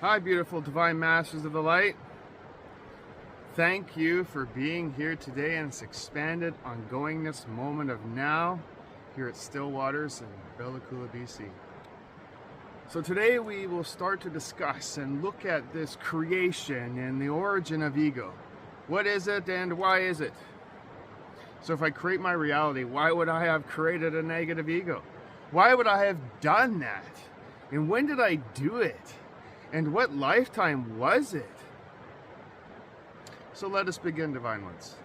Hi, beautiful divine masters of the light. Thank you for being here today in this expanded ongoingness moment of now here at Still Waters in Bella Coola, BC. So today we will start to discuss and look at this creation and the origin of ego. What is it and why is it? So if I create my reality, why would I have created a negative ego? Why would I have done that? And when did I do it? And what lifetime was it? So let us begin, divine ones.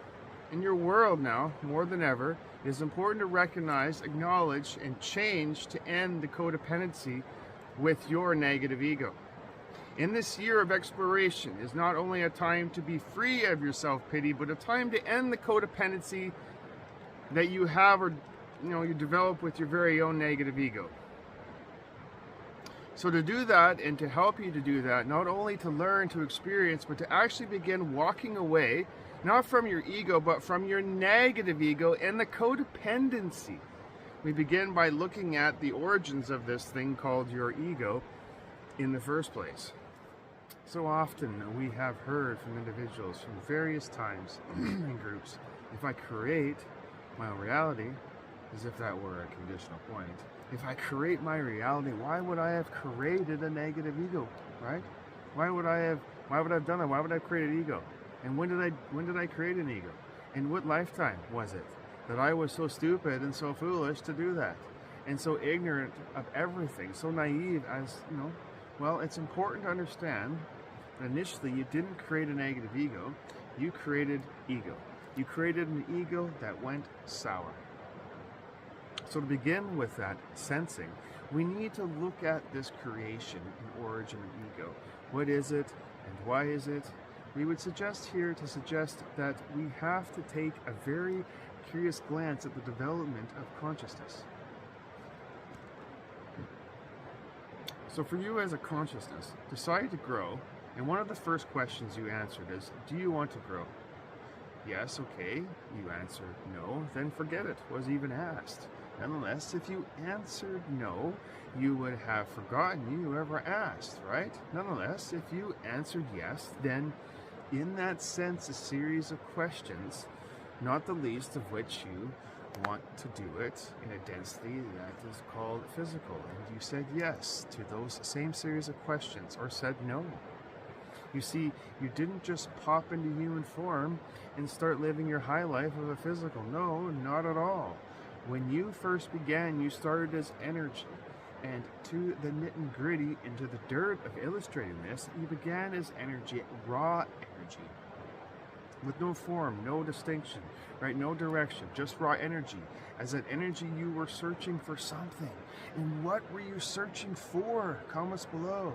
In your world now, more than ever, it is important to recognize, acknowledge, and change to end the codependency with your negative ego. In this year of exploration is not only a time to be free of your self-pity, but a time to end the codependency that you have or you develop with your very own negative ego. So to do that and to help you to do that, not only to learn, to experience, but to actually begin walking away, not from your ego, but from your negative ego and the codependency. We begin by looking at the origins of this thing called your ego in the first place. So often we have heard from individuals from various times and groups, if I create my own reality, as if that were a conditional point. If I create my reality, why would I have created a negative ego, right? Why would I have done that? Why would I create an ego? And when did I create an ego? In what lifetime was it that I was so stupid and so foolish to do that? And so ignorant of everything, so naive as, well, it's important to understand that initially you didn't create a negative ego, you created ego. You created an ego that went sour. So to begin with that sensing, we need to look at this creation and origin of ego. What is it and why is it? We would suggest that we have to take a very curious glance at the development of consciousness. So for you as a consciousness, decide to grow, and one of the first questions you answered is, do you want to grow? Yes, okay. You answered no, then forget it was even asked. Nonetheless, if you answered no, you would have forgotten you ever asked, right? Nonetheless, if you answered yes, then in that sense, a series of questions, not the least of which you want to do it in a density that is called physical. And you said yes to those same series of questions or said no. You see, you didn't just pop into human form and start living your high life of a physical. No, not at all. When you first began, you started as energy. And to the nit and gritty, into the dirt of illustrating this, you began as energy, raw energy. With no form, no distinction, right? No direction, just raw energy. As that energy, you were searching for something. And what were you searching for? Comments below.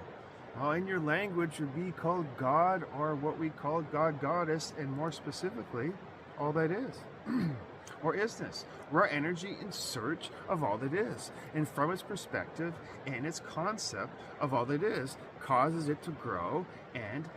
Well, in your language would be called God, or what we call God, Goddess, and more specifically, all that is. Or isness, raw energy in search of all that is, and from its perspective and its concept of all that is, causes it to grow and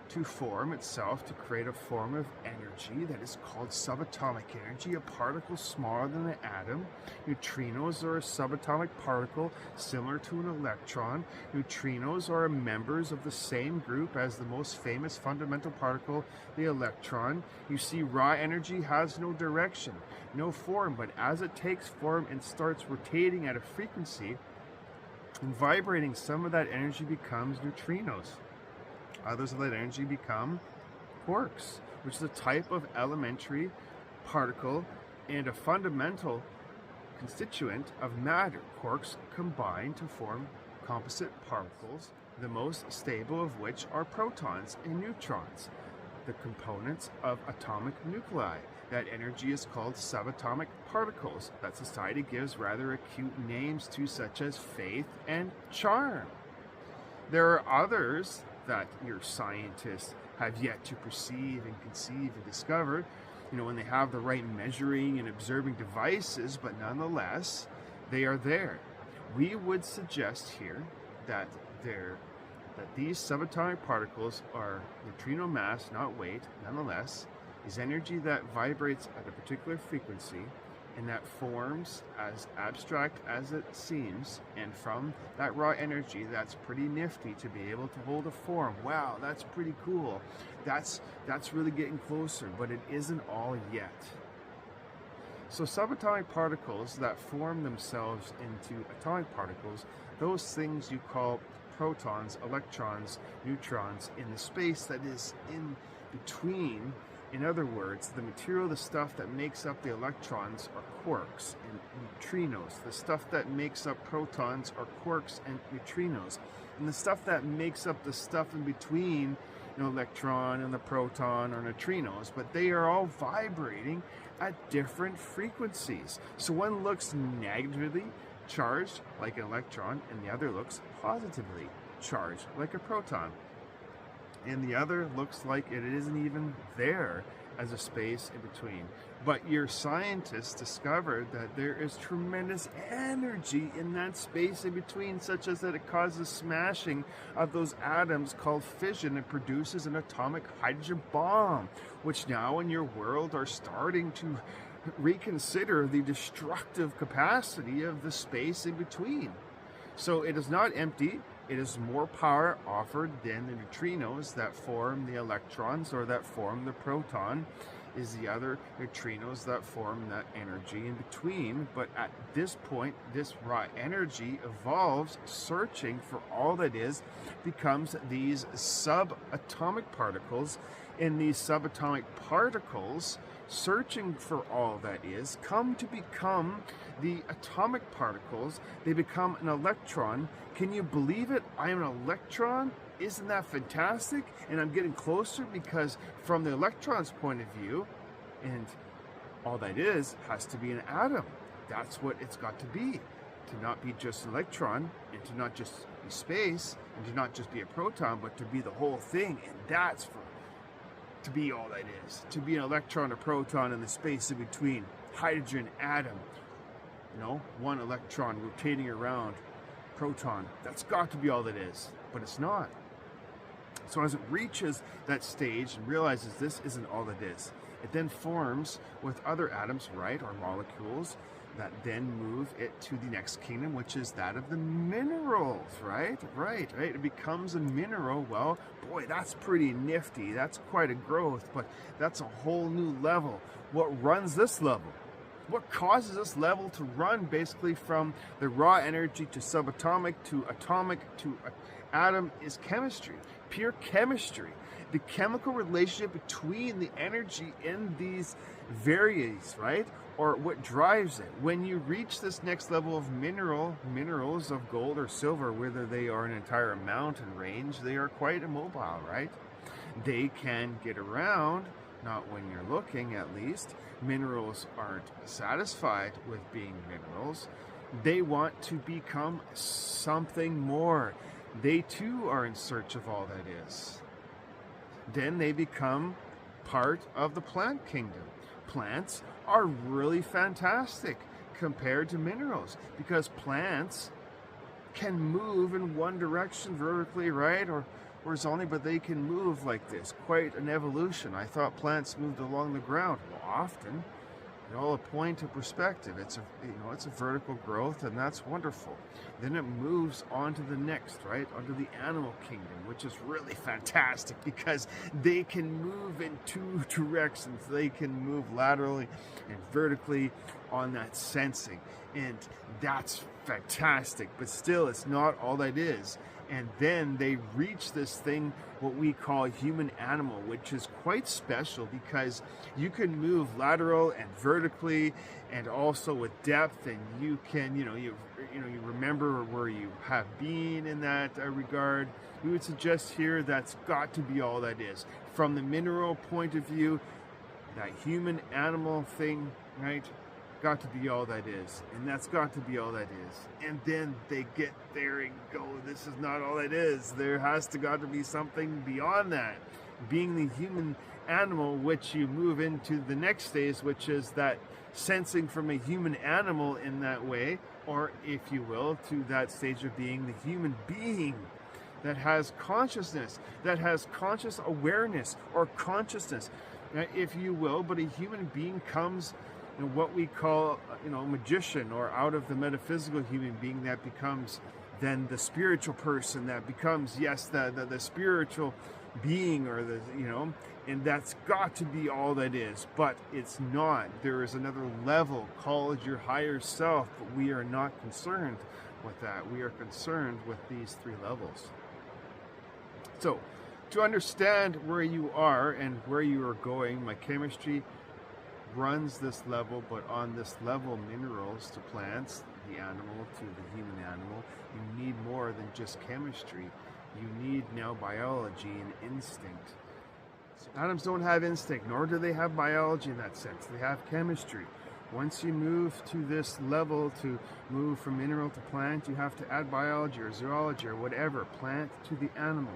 to form itself to create a form of energy that is called subatomic energy, a particle smaller than an atom. Neutrinos are a subatomic particle similar to an electron. Neutrinos are members of the same group as the most famous fundamental particle, the electron. You see, raw energy has no direction, no form, but as it takes form and starts rotating at a frequency and vibrating, some of that energy becomes neutrinos. Others of that energy become quarks, which is a type of elementary particle and a fundamental constituent of matter. Quarks combine to form composite particles, the most stable of which are protons and neutrons, the components of atomic nuclei. That energy is called subatomic particles that society gives rather acute names to, such as faith and charm. There are others that your scientists have yet to perceive and conceive and discover, when they have the right measuring and observing devices, but nonetheless, they are there. We would suggest here that these subatomic particles are neutrino mass, not weight, nonetheless, is energy that vibrates at a particular frequency and that forms as abstract as it seems, and from that raw energy, that's pretty nifty to be able to hold a form. Wow, that's pretty cool. That's really getting closer, but it isn't all yet. So subatomic particles that form themselves into atomic particles, those things you call protons, electrons, neutrons, in the space that is in between. In other words, the material, the stuff that makes up the electrons are quarks and neutrinos. The stuff that makes up protons are quarks and neutrinos. And the stuff that makes up the stuff in between, electron and the proton are neutrinos, but they are all vibrating at different frequencies. So one looks negatively charged like an electron, and the other looks positively charged like a proton. And the other looks like it isn't even there as a space in between. But your scientists discovered that there is tremendous energy in that space in between, such as that it causes smashing of those atoms called fission and produces an atomic hydrogen bomb, which now in your world are starting to reconsider the destructive capacity of the space in between. So it is not empty. It is more power offered than the neutrinos that form the electrons or that form the proton, is the other neutrinos that form that energy in between. But at this point, this raw energy evolves, searching for all that is, becomes these subatomic particles. And these subatomic particles, searching for all that is, come to become the atomic particles. They become an electron. Can you believe it? I am an electron. Isn't that fantastic? And I'm getting closer, because from the electron's point of view, and all that is has to be an atom. That's what it's got to be. To not be just an electron, and to not just be space, and to not just be a proton, but to be the whole thing. And that's for to be all that is. To be an electron, a proton, and the space in between. Hydrogen atom. One electron rotating around proton. That's got to be all that is. But it's not. So as it reaches that stage and realizes this isn't all that is, it then forms with other atoms, right, or molecules, that then move it to the next kingdom, which is that of the minerals, right? It becomes a mineral. Well, boy, that's pretty nifty. That's quite a growth, but that's a whole new level. What runs this level? What causes this level to run basically from the raw energy to subatomic to atomic to atom is chemistry, pure chemistry. The chemical relationship between the energy in these varies, right? Or what drives it. When you reach this next level of minerals of gold or silver, whether they are an entire mountain range, they are quite immobile, right? They can get around, not when you're looking at least. Minerals aren't satisfied with being minerals. They want to become something more. They too are in search of all that is. Then they become part of the plant kingdom. Plants are really fantastic compared to minerals, because plants can move in one direction vertically, right, or horizontally, but they can move like this. Quite an evolution. I thought plants moved along the ground. Well, often, all a point of perspective. It's a vertical growth, and that's wonderful. Then it moves on to the next, right, onto the animal kingdom, which is really fantastic, because they can move in two directions. They can move laterally and vertically on that sensing, and that's fantastic. But still, it's not all that is. And then they reach this thing, what we call human animal, which is quite special, because you can move lateral and vertically, and also with depth, and you can, you remember where you have been in that regard. We would suggest here that's got to be all that is. From the mineral point of view, that human animal thing, right? Got to be all that is, and that's got to be all that is. And then they get there and go, this is not all it is. There has to got to be something beyond that. Being the human animal, which you move into the next stage, which is that sensing from a human animal in that way, or if you will, to that stage of being the human being that has consciousness, that has conscious awareness or consciousness, if you will. But a human being comes what we call, magician, or out of the metaphysical human being that becomes then the spiritual person that becomes, yes, the spiritual being, or and that's got to be all that is, but it's not. There is another level called your higher self, but we are not concerned with that. We are concerned with these three levels. So, to understand where you are and where you are going, my chemistry runs this level, but on this level, minerals to plants, the animal to the human animal, you need more than just chemistry. You need now biology and instinct. So atoms don't have instinct, nor do they have biology in that sense. They have chemistry. Once you move to this level, to move from mineral to plant, you have to add biology or zoology or whatever, plant to the animal.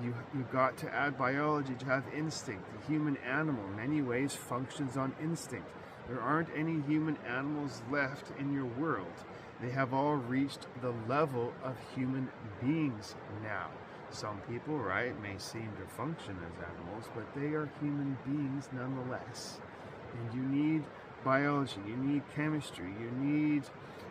You got to add biology to have instinct. The human animal, in many ways, functions on instinct. There aren't any human animals left in your world. They have all reached the level of human beings now. Some people, right, may seem to function as animals, but they are human beings nonetheless. And you need biology, you need chemistry, you need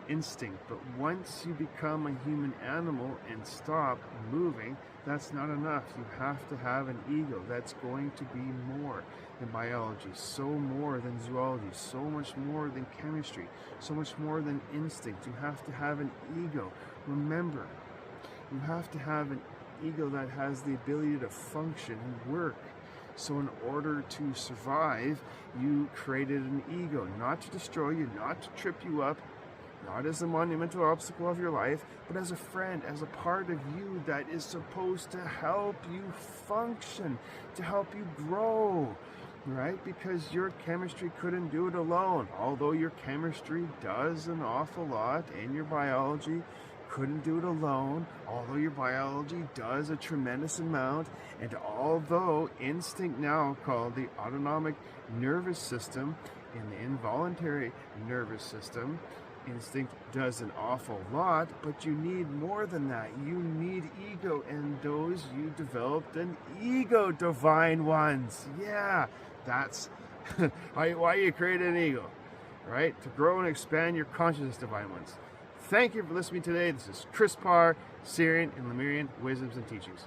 instinct. But once you become a human animal and stop moving, that's not enough. You have to have an ego that's going to be more than biology, so more than zoology, so much more than chemistry, so much more than instinct. You have to have an ego. Remember, you have to have an ego that has the ability to function and work. So in order to survive, you created an ego, not to destroy you, not to trip you up, not as a monumental obstacle of your life, but as a friend, as a part of you that is supposed to help you function, to help you grow, right? Because your chemistry couldn't do it alone. Although your chemistry does an awful lot, and your biology couldn't do it alone, although your biology does a tremendous amount, and although instinct, now called the autonomic nervous system and the involuntary nervous system, instinct does an awful lot, but you need more than that. You need ego, and those you developed an ego, divine ones. Yeah, that's why you created an ego, right? To grow and expand your consciousness, divine ones. Thank you for listening today. This is Chris Parr, Syrian and Lemurian Wisdoms and Teachings.